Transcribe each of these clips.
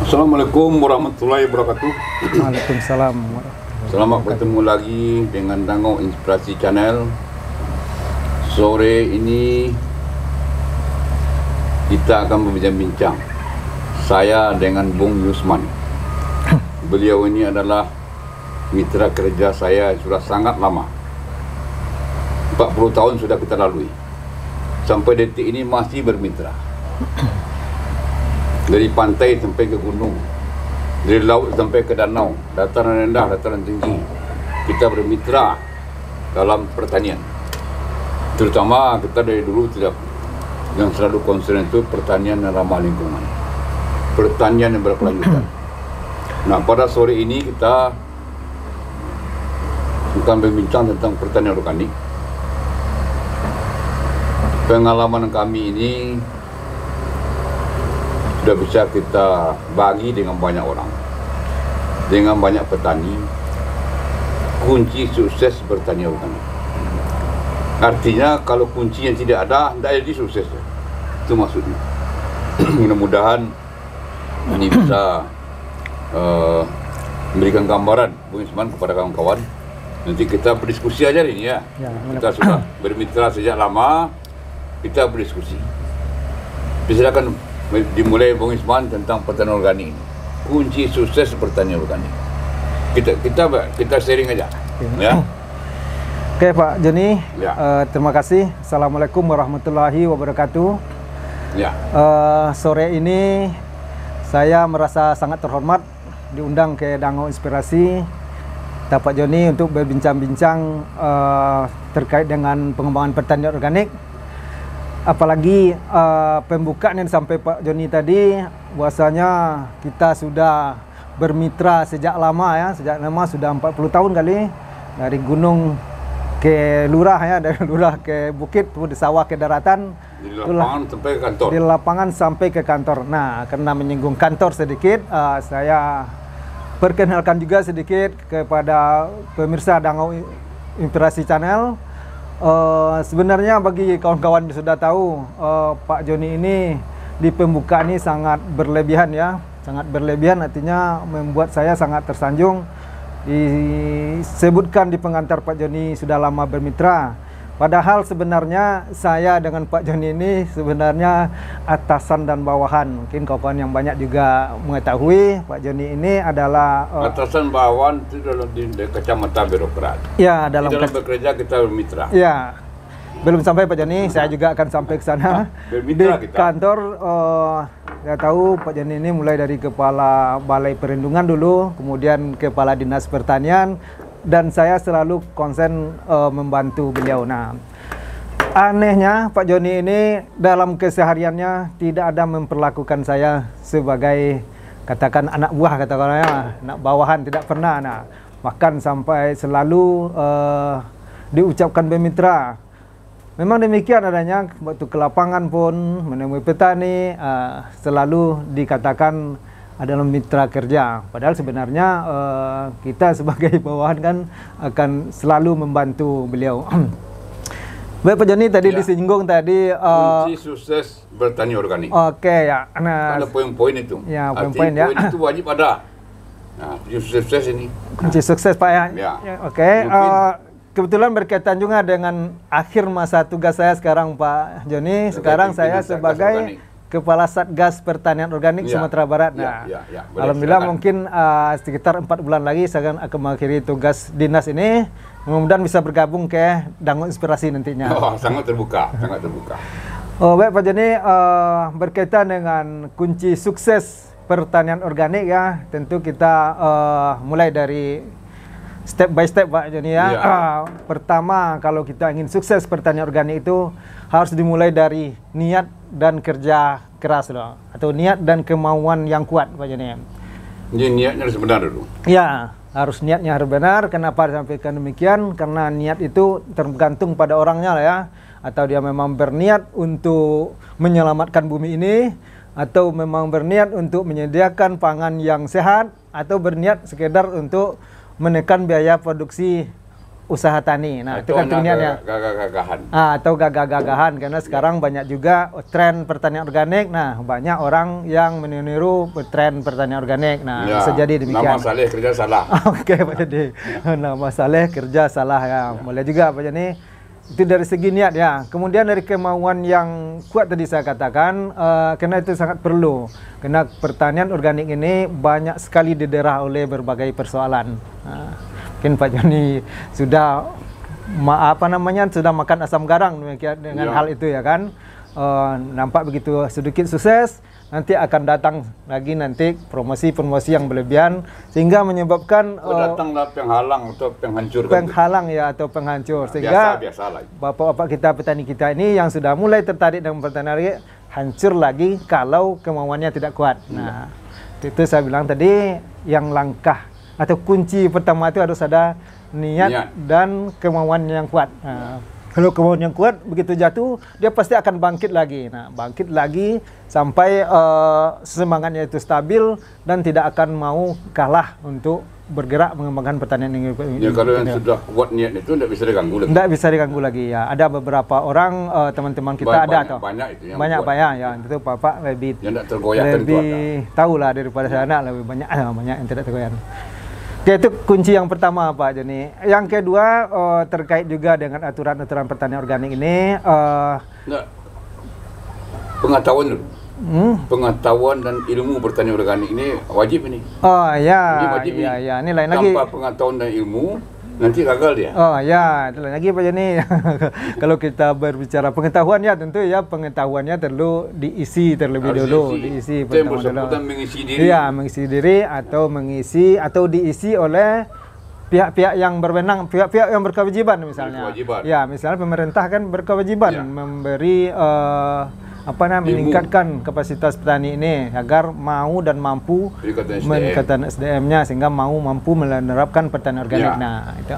Assalamualaikum warahmatullahi wabarakatuh. Waalaikumsalam. Selamat bertemu lagi dengan Dango Inspirasi Channel. Sore ini kita akan berbincang-bincang, saya dengan Bung Yusman. Beliau ini adalah mitra kerja saya sudah sangat lama. 40 tahun sudah kita lalui. Sampai detik ini masih bermitra. Dari pantai sampai ke gunung, dari laut sampai ke danau, dataran rendah, dataran tinggi, kita bermitra dalam pertanian. Terutama kita dari dulu yang selalu concern itu pertanian yang ramah lingkungan, pertanian yang berkelanjutan. Nah, pada sore ini kita akan berbincang tentang pertanian organik. Pengalaman kami ini sudah bisa kita bagi dengan banyak orang, dengan banyak petani. Kunci sukses bertani organik. Artinya kalau kuncinya tidak ada, tidak jadi sukses. Itu maksudnya. Mudah-mudahan ini bisa memberikan gambaran Bung Isman kepada kawan-kawan. Nanti kita berdiskusi aja ini ya. Kita sudah bermitra sejak lama, kita berdiskusi. Silakan dimulai Bung Isman tentang pertanian organik. Kunci sukses pertanian organik. Kita sharing aja. Ya. Oke Pak Joni, Ya. Terima kasih. Assalamualaikum warahmatullahi wabarakatuh. Ya. Sore ini saya merasa sangat terhormat diundang ke Dango Inspirasi Pak Joni untuk berbincang-bincang terkait dengan pengembangan pertanian organik. Apalagi pembukaan yang sampai Pak Joni tadi, bahwasanya kita sudah bermitra sejak lama ya, sudah 40 tahun kali, dari gunung ke lurah ya, dari lurah ke bukit, di sawah ke daratan, Di lapangan sampai ke kantor. Di lapangan sampai ke kantor. Nah, karena menyinggung kantor sedikit, saya perkenalkan juga sedikit kepada pemirsa Dango Inspirasi Channel. Sebenarnya bagi kawan-kawan yang sudah tahu, Pak Joni ini di pembukaan ini sangat berlebihan ya, sangat berlebihan, artinya membuat saya sangat tersanjung. Disebutkan di pengantar Pak Joni sudah lama bermitra, padahal sebenarnya saya dengan Pak Joni ini sebenarnya atasan dan bawahan. Mungkin kawan-kawan yang banyak juga mengetahui Pak Joni ini adalah atasan bawahan itu dalam di kacamata birokrat. Ya, dalam bekerja kita bermitra. Ya, belum sampai Pak Joni, saya juga akan sampai ke sana. Di kantor, saya tahu Pak Joni ini mulai dari Kepala Balai Perlindungan dulu, kemudian Kepala Dinas Pertanian, dan saya selalu konsen membantu beliau. Nah, anehnya Pak Joni ini dalam kesehariannya tidak ada memperlakukan saya sebagai katakan anak buah, katakannya anak bawahan, tidak pernah. Nah, bahkan sampai selalu diucapkan bermitra. Memang demikian adanya, waktu ke lapangan pun menemui petani selalu dikatakan adalah mitra kerja. Padahal sebenarnya kita sebagai bawahan kan akan selalu membantu beliau. Baik Pak Joni, tadi disinggung tadi kunci sukses bertani organik. Oke ya. Nah, ada poin-poin itu. Ya, poin-poin ya. Poin itu wajib ada. Nah, kunci sukses ini. Kunci sukses Pak ya. Ya. Oke. Kebetulan berkaitan juga dengan akhir masa tugas saya sekarang Pak Joni. Sekarang saya sebagai Kepala Satgas Pertanian Organik Sumatera Barat. Nah, alhamdulillah mungkin sekitar 4 bulan lagi saya akan mengakhiri tugas dinas ini. Mudah-mudahan bisa bergabung ke Dango Inspirasi nantinya. Oh, sangat terbuka, sangat terbuka. Oh, baik Pak Joni, berkaitan dengan kunci sukses pertanian organik ya, tentu kita mulai dari step by step Pak Joni ya. Pertama, kalau kita ingin sukses pertanian organik itu harus dimulai dari niat dan kerja keras loh, atau niat dan kemauan yang kuat Pak Joni. Jadi niatnya harus benar dulu. Ya, harus niatnya harus benar. Kenapa disampaikan demikian? Karena niat itu tergantung pada orangnya lah ya. Atau dia memang berniat untuk menyelamatkan bumi ini, atau memang berniat untuk menyediakan pangan yang sehat, atau berniat sekedar untuk menekan biaya produksi usaha tani. Nah, itu kan hanya niatnya. Gagah-gagahan. Atau gagah-gagahan karena sekarang banyak juga tren pertanian organik. Nah, banyak orang yang meniru tren pertanian organik. Nah, bisa jadi demikian. Nama Saleh kerja salah. Oke, Pak Jadi. Nama Saleh kerja salah ya. Boleh juga Pak Jadi. Itu dari segi niat ya. Kemudian dari kemauan yang kuat tadi saya katakan, karena itu sangat perlu. Karena pertanian organik ini banyak sekali didera oleh berbagai persoalan. Mungkin Pak Joni sudah sudah makan asam garang dengan hal itu ya kan. Nampak begitu sedikit sukses, nanti akan datang lagi nanti promosi-promosi yang berlebihan sehingga menyebabkan datanglah penghalang atau penghancur. Penghalang ya atau penghancur sehingga bapak-bapak kita petani kita ini yang sudah mulai tertarik dengan pertanian hancur lagi kalau kemauannya tidak kuat. Nah, itu saya bilang tadi yang langkah atau kunci pertama itu harus ada niat dan kemauan yang kuat. Nah, kalau kemauan yang kuat begitu jatuh dia pasti akan bangkit lagi. Nah, bangkit lagi sampai semangatnya itu stabil dan tidak akan mau kalah untuk bergerak mengembangkan pertanian ini. Ya, kalau yang sudah kuat niat itu tidak bisa diganggu lagi. Tidak bisa diganggu lagi ya. Ada beberapa orang teman-man kita banyak itu yang banyak Pak ya. Itu Bapak lebih tahu lah daripada saya lebih banyak yang tidak tergoyahkan. Oke, itu kunci yang pertama Pak Joni. Yang kedua terkait juga dengan aturan-aturan pertanian organik ini. Pengetahuan dulu. Pengetahuan dan ilmu pertanian organik ini wajib ini. Oh ya, wajib ya. Ini lain lagi. Tanpa pengetahuan dan ilmu nanti gagal dia. Oh ya, itu lain lagi Pak Joni. Kalau kita berbicara pengetahuan ya tentu ya pengetahuannya perlu diisi terlebih dulu, diisi pertama dulu. Mengisi diri. Iya, mengisi diri atau mengisi atau diisi oleh pihak-pihak yang berwenang, pihak-pihak yang berkewajiban misalnya. Ya, misalnya pemerintah kan berkewajiban memberi meningkatkan kapasitas petani ini agar mau dan mampu meningkatkan SDM-nya sehingga mampu menerapkan pertanian organik. Nah, itu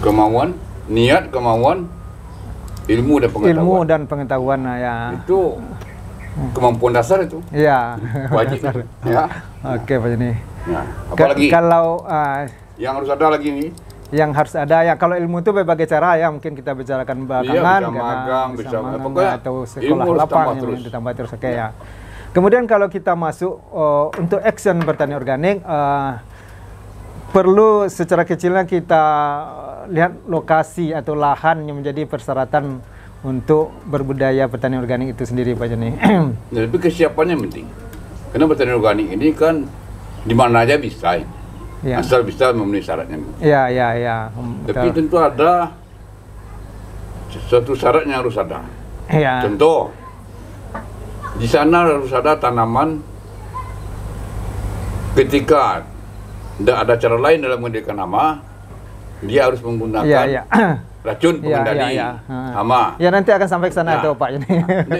kemauan, niat, kemauan, ilmu dan pengetahuan. Ilmu dan pengetahuan ya. Itu kemampuan dasar itu. Iya. Wajib. Ya. Oke, Pak Joni. Nah, apalagi kalau yang harus ada lagi nih. Yang harus ada ya, kalau ilmu itu berbagai cara ya, mungkin kita bicarakan belakangan, bisa magang, bisa atau sekolah lapang yang ditambah terus ya. Kemudian kalau kita masuk untuk action pertanian organik, perlu secara kecilnya kita lihat lokasi atau lahan yang menjadi persyaratan untuk berbudaya pertanian organik itu sendiri Pak Joni. Tapi kesiapannya penting, karena pertanian organik ini kan di mana aja bisa. Ya. Asal bisa memenuhi syaratnya. Ya. Tapi tentu ada suatu syarat yang harus ada. Ya. Contoh, di sana harus ada tanaman ketika tidak ada cara lain dalam menggunakan hama, dia harus menggunakan racun pengendali hama. Ya, nanti akan sampai ke sana itu Pak ini.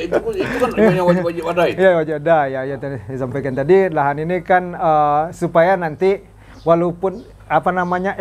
Itu kan yang wajib ada itu. Ya, wajib ada ya tadi disampaikan tadi lahan ini kan supaya nanti walaupun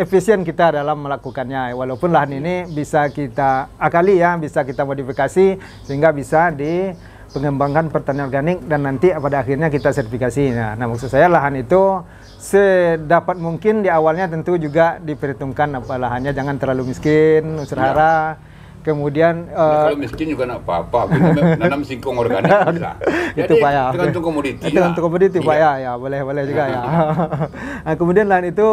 efisien kita dalam melakukannya, walaupun lahan ini bisa kita akali ya, bisa kita modifikasi sehingga bisa dipengembangkan pertanian organik dan nanti pada akhirnya kita sertifikasi. Nah, maksud saya lahan itu sedapat mungkin di awalnya tentu juga diperhitungkan lahannya jangan terlalu miskin, unsur hara. Kemudian kalau miskin juga nggak apa-apa, nanam singkong organik bisa. Itu Pak ya. Tergantung komoditi. Tergantung komoditi Pak ya, boleh juga ya. Nah, kemudian lahan itu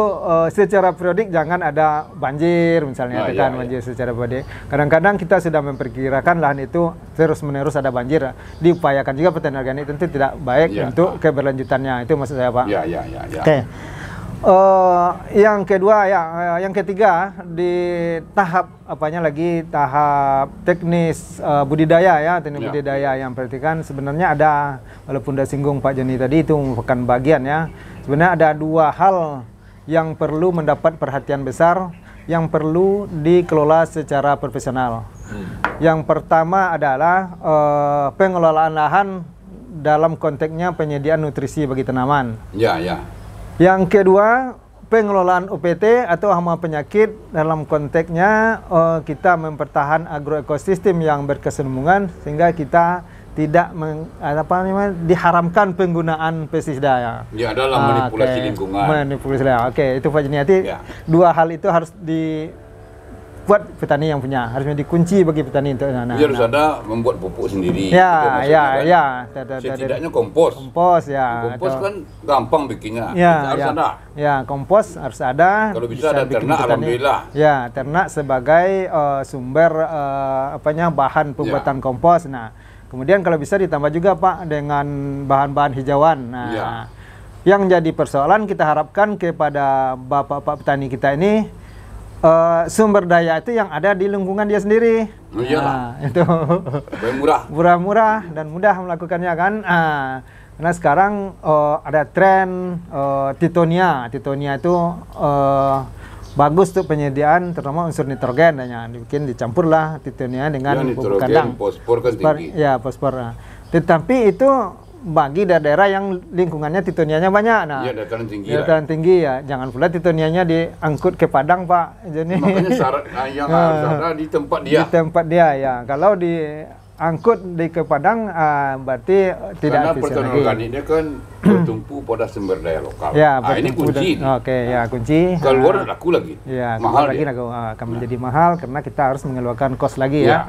secara periodik jangan ada banjir misalnya, banjir secara periodik. Kadang-kadang kita sudah memperkirakan lahan itu terus-menerus ada banjir. Diupayakan juga pertanian organik tentu tidak baik untuk keberlanjutannya. Itu maksud saya Pak. Ya. Oke. Yang kedua yang ketiga di tahap tahap teknis budidaya budidaya yang perhatikan sebenarnya ada, walaupun udah singgung Pak Joni tadi itu merupakan bagian ya. Sebenarnya ada dua hal yang perlu mendapat perhatian besar, yang perlu dikelola secara profesional. Yang pertama adalah pengelolaan lahan dalam konteksnya penyediaan nutrisi bagi tanaman. Yang kedua, pengelolaan UPT atau hama penyakit dalam konteksnya kita mempertahankan agroekosistem yang berkesinambungan sehingga kita tidak diharamkan penggunaan pestisida ya. Ya, dalam manipulasi lingkungan. Manipulasi, oke, itu Pak Joni. Nanti dua hal itu harus dibuat petani yang punya, harusnya dikunci bagi petani untuk. Harus ada membuat pupuk sendiri. Ya. Setidaknya kompos. Kompos ya. Kompos kan gampang bikinnya. Harus ada. Ya, kompos harus ada. Kalau bisa ada ternak, alhamdulillah. Ya, ternak sebagai sumber bahan pembuatan kompos. Nah, kemudian kalau bisa ditambah juga Pak dengan bahan-bahan hijauan. Nah, yang jadi persoalan kita harapkan kepada bapak-bapak petani kita ini sumber daya itu yang ada di lingkungan dia sendiri. Itu murah dan mudah melakukannya kan. Karena sekarang ada tren Titonia itu bagus tuh penyediaan terutama unsur nitrogen, dicampur lah Titonia dengan pupuk kandang. Fosfor kan tinggi. Ya, fosfor. Tetapi itu bagi daerah yang lingkungannya Titonianya banyak. Nah, dataran tinggi. Dataran tinggi ya. Jangan pula Titonianya diangkut ke Padang, Pak. Jadi makanya syarat yang harus ada di tempat dia. Di tempat dia ya. Kalau diangkut ke Padang berarti tidak efisien lagi. Karena pertanian organik dia kan bertumpu pada sumber daya lokal. Ya, ini kunci. Oke, ya kunci. Keluar laku lagi. Ya, mahal lagi akan menjadi mahal karena kita harus mengeluarkan kos lagi ya.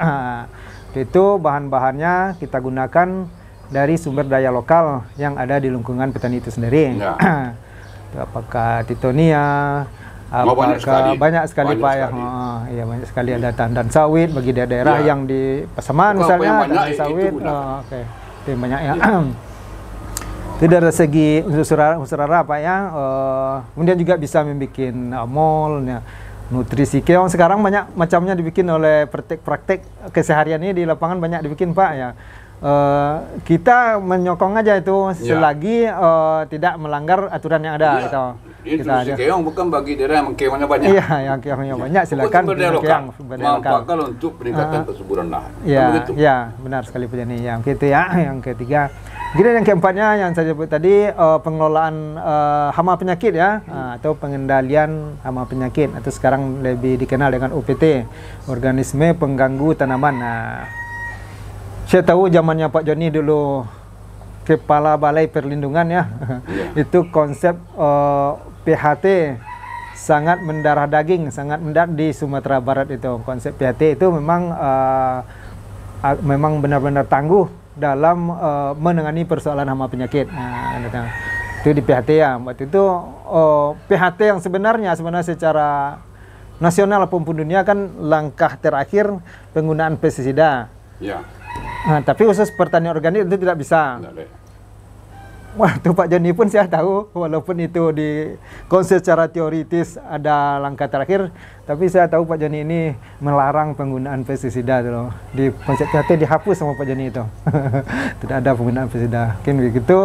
Itu bahan-bahannya kita gunakan dari sumber daya lokal yang ada di lingkungan petani itu sendiri. Apakah Titonia, apakah banyak sekali Pak ya. Iya, banyak sekali ada tandan sawit bagi daerah yang di Pasaman misalnya tandan sawit. Itu banyak ya. Itu dari segi unsur hara Pak ya. Kemudian juga bisa membuat mall ya. Nutrisi keong sekarang banyak macamnya dibikin oleh praktek keseharian ini di lapangan banyak dibikin Pak ya. Kita menyokong aja itu selagi tidak melanggar aturan yang ada gitu. Nutrisi keong bukan bagi daerah yang keongnya banyak. Iya, yang keongnya banyak silakan keong manfaatkan untuk peningkatan kesuburan lahan. Ya, benar sekali Pak Jani. Yang gitu ya, yang ketiga. Kemudian yang keempatnya yang saya sebut tadi pengelolaan hama penyakit ya, atau pengendalian hama penyakit atau sekarang lebih dikenal dengan OPT, organisme pengganggu tanaman. Nah, saya tahu zamannya Pak Joni dulu kepala Balai Perlindungan ya, itu konsep PHT sangat mendarah daging, sangat mendarat di Sumatera Barat itu. Konsep PHT itu memang benar-benar tangguh dalam menangani persoalan hama penyakit. Itu di PHT ya. Waktu itu PHT yang sebenarnya secara nasional maupun dunia kan langkah terakhir penggunaan pestisida. Tapi khusus pertanian organik itu tidak bisa. Waktu Pak Joni pun saya tahu, walaupun itu di konsep secara teoritis ada langkah terakhir, tapi saya tahu Pak Joni ini melarang penggunaan pestisida loh. Di konsep PHT dihapus sama Pak Joni itu. Tidak ada penggunaan pestisida. Mungkin begitu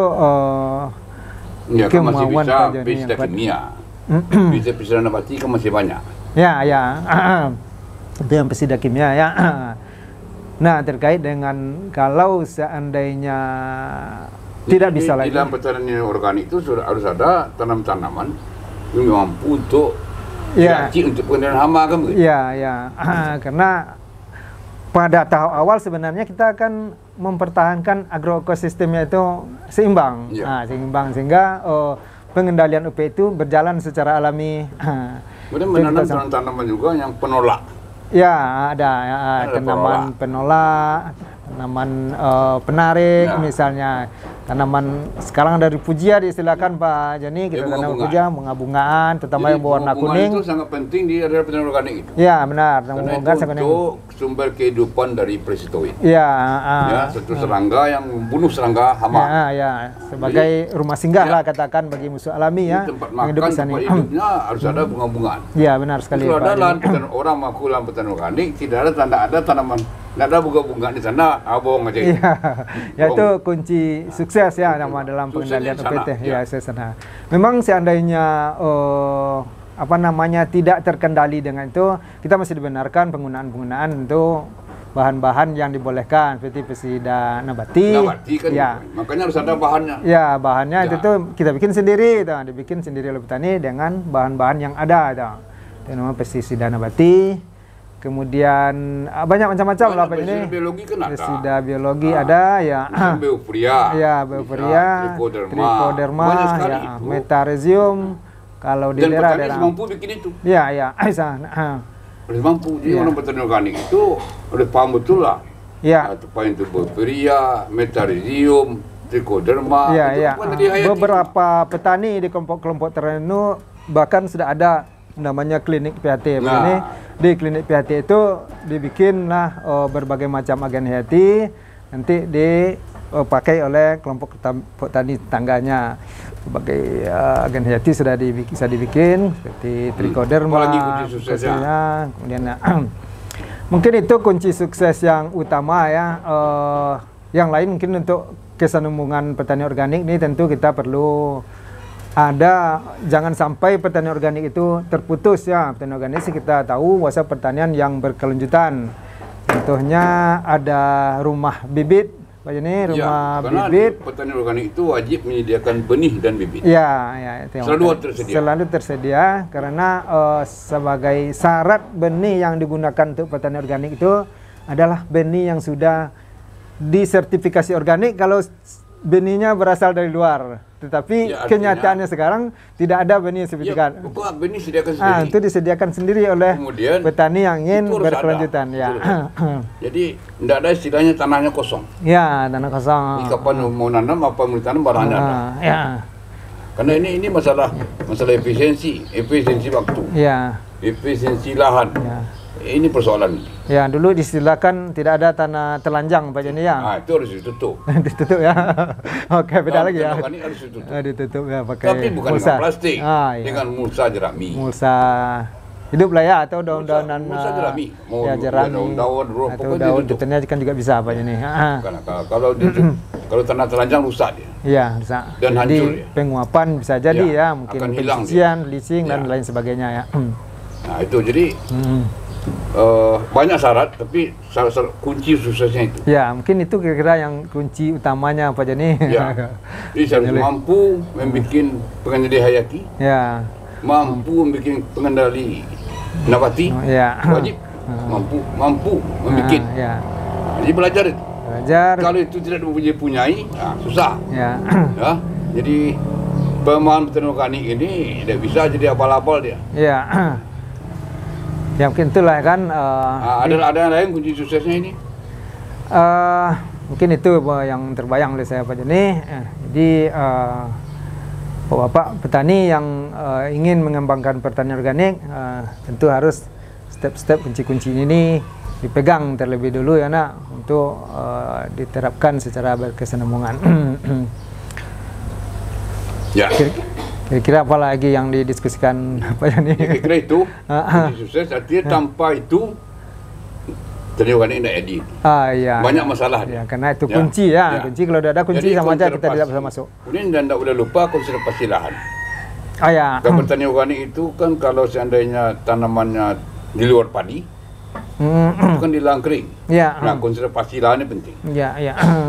kemauan Pak Joni yang kuat. Pestisida nabati kan masih banyak. Ya. Itu yang pestisida kimia ya. Nah, terkait dengan kalau seandainya tidak bisa lagi. Di dalam pertanian organik itu sudah harus ada tanam-tanaman yang mampu untuk diacik untuk pengendalian hama kan begitu? Ya. Karena pada tahap awal sebenarnya kita akan mempertahankan agroekosistemnya itu seimbang. Seimbang sehingga pengendalian UP itu berjalan secara alami. Kemudian menanam tanaman juga yang penolak. Ya, ada tanaman penolak, tanaman penarik misalnya. Tanaman sekarang dari pujia diistilahkan Pak Joni, kita tanam pujia, bunga-bungaan, terutama yang berwarna kuning. Itu sangat penting di area pertanian organik itu. Ya, benar. Karena itu untuk sumber kehidupan dari parasitoid. Satu serangga yang membunuh serangga hama. Sebagai rumah singgah lah katakan bagi musuh alami ya. Tempat makan, tempat hidupnya harus ada bunga-bungaan. Iya, benar sekali. Kalau ada lahan orang mengaku lahan pertanian organik, tidak ada tanda ada tanaman, tidak ada bunga-bunga di sana, bohong aja. Itu kunci sukses ya nama dalam pengendalian UPT. Memang seandainya tidak terkendali dengan itu, kita masih dibenarkan penggunaan itu bahan-bahan yang dibolehkan seperti pestisida nabati kan makanya harus ada bahannya. Ya, bahannya itu tuh kita bikin sendiri, dibikin sendiri oleh petani dengan bahan-bahan yang ada itu namanya pestisida nabati. kemudian banyak macam-macam lah Pak ini. Biologi kan ada. Pestisida biologi ada ya. Beopuria. Ya, Beopuria, Trichoderma, ya, Metarhizium. Kalau di daerah-daerah mampu bikin itu. Ya, ya, Aisyah. Harus mampu. Jadi orang petani organik itu harus paham betul lah. Ya. Apa itu Beopuria, Metarhizium, Trichoderma. Ya, itu ya. kan Beberapa petani di kelompok-kelompok tertentu bahkan sudah ada namanya klinik PHT. Ini di klinik PHT itu dibikinlah berbagai macam agen hayati, nanti dipakai oleh kelompok petani tetangganya. Sebagai agen hayati sudah bisa dibikin seperti Trichoderma, kemudian mungkin itu kunci sukses yang utama ya. Yang lain mungkin untuk kesinambungan petani organik ini tentu kita perlu ada, jangan sampai petani organik itu terputus ya. Petani organik sih kita tahu bahwa pertanian yang berkelanjutan. Contohnya ada rumah bibit. Ini rumah bibit. Petani organik itu wajib menyediakan benih dan bibit. Ya, selalu tersedia. Selalu tersedia karena sebagai syarat benih yang digunakan untuk petani organik itu adalah benih yang sudah disertifikasi organik kalau benihnya berasal dari luar. Tetapi ya, kenyataannya sekarang tidak ada benih sertifikat. Ya, benih disediakan sendiri. Itu disediakan sendiri oleh kemudian, petani yang ingin berkelanjutan. Ya. Jadi tidak ada istilahnya tanahnya kosong. Ya, tanah kosong. Kapan mau nanam apa mau ditanam barangnya ada. Ya. Karena ini masalah efisiensi waktu. Ya. Efisiensi lahan. Ya. Ini persoalan. Ya, dulu disediakan tidak ada tanah telanjang Pak Joni ya. Itu harus ditutup. Ditutup ya. Oke, beda lagi ya. Ini harus ditutup. Ditutup ya pakai tapi bukan mulsa. Dengan plastik. Iya. Dengan mulsa jerami. Mulsa hidup lah ya, atau daun-daunan mulsa jerami. Ya, jerami. Daun-daun, atau daun tetennya kan juga bisa Pak Joni. Kalau tanah telanjang rusak dia. Iya, rusak. Dan jadi hancur ya. penguapan bisa jadi ya, mungkin pencucian, leaching dan lain sebagainya ya. Nah, itu jadi banyak syarat, tapi kunci suksesnya itu. Ya, mungkin itu kira-kira yang kunci utamanya Pak Joni. Ya. Jadi harus mampu membuat pengendali hayati. Ya. Mampu membuat pengendali nabati. Ya. Wajib mampu membuat. Ya. Jadi belajar itu. Belajar. Kalau itu tidak dipunyai, susah. Ya. Ya. Jadi pemahaman petani organik ini tidak bisa jadi abal-abal dia. Ya. Ya mungkin itulah kan. Ada yang lain kunci suksesnya ini? Mungkin itu yang terbayang oleh saya Pak Joni. Jadi Bapak petani yang ingin mengembangkan pertanian organik tentu harus step-step kunci-kunci ini dipegang terlebih dulu ya nak, untuk diterapkan secara berkesinambungan. Ya. Kira-kira apa lagi yang didiskusikan Pak Joni? Kira-kira itu sukses, artinya tanpa itu petani organik tidak edit. Iya. Banyak masalah. Ya, karena itu kunci ya. Kunci kalau tidak ada kunci sama aja kita tidak bisa masuk. Kemudian tidak boleh lupa konservasi lahan. Ya. Kalau petani organik itu kan kalau seandainya tanamannya di luar padi, itu kan di lahan kering. Ya. Nah, konservasi lahan ini penting. Ya.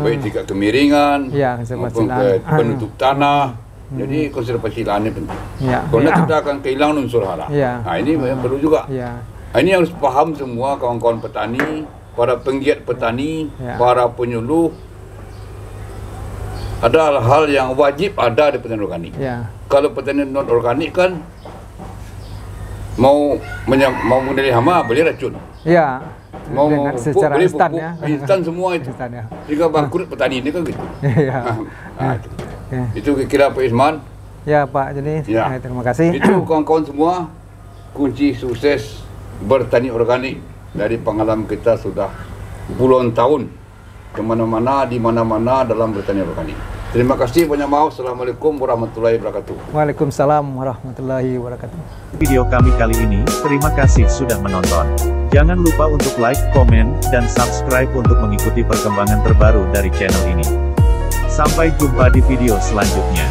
Baik tingkat kemiringan, maupun penutup tanah. Jadi konservasi lahan ini penting. Karena kita akan kehilangan unsur hara. Nah, ini yang perlu juga. Nah, ini harus paham semua kawan-kawan petani, para penggiat petani, para penyuluh. Ada hal yang wajib ada di petani organik. Kalau petani non organik kan mau menjadi hama beli racun. Mau secara beli instan pupuk, ya. Instan semua itu. Jika bangkrut petani ini kan gitu. Nah, itu kira Pak Isman. Ya Pak, jadi terima kasih. Itu kawan-kawan semua kunci sukses bertani organik dari pengalaman kita sudah puluhan tahun kemana-mana, di mana-mana dalam bertani organik. Terima kasih, banyak maaf. Assalamualaikum warahmatullahi wabarakatuh. Waalaikumsalam warahmatullahi wabarakatuh. Video kami kali ini, terima kasih sudah menonton. Jangan lupa untuk like, komen, dan subscribe untuk mengikuti perkembangan terbaru dari channel ini. Sampai jumpa di video selanjutnya.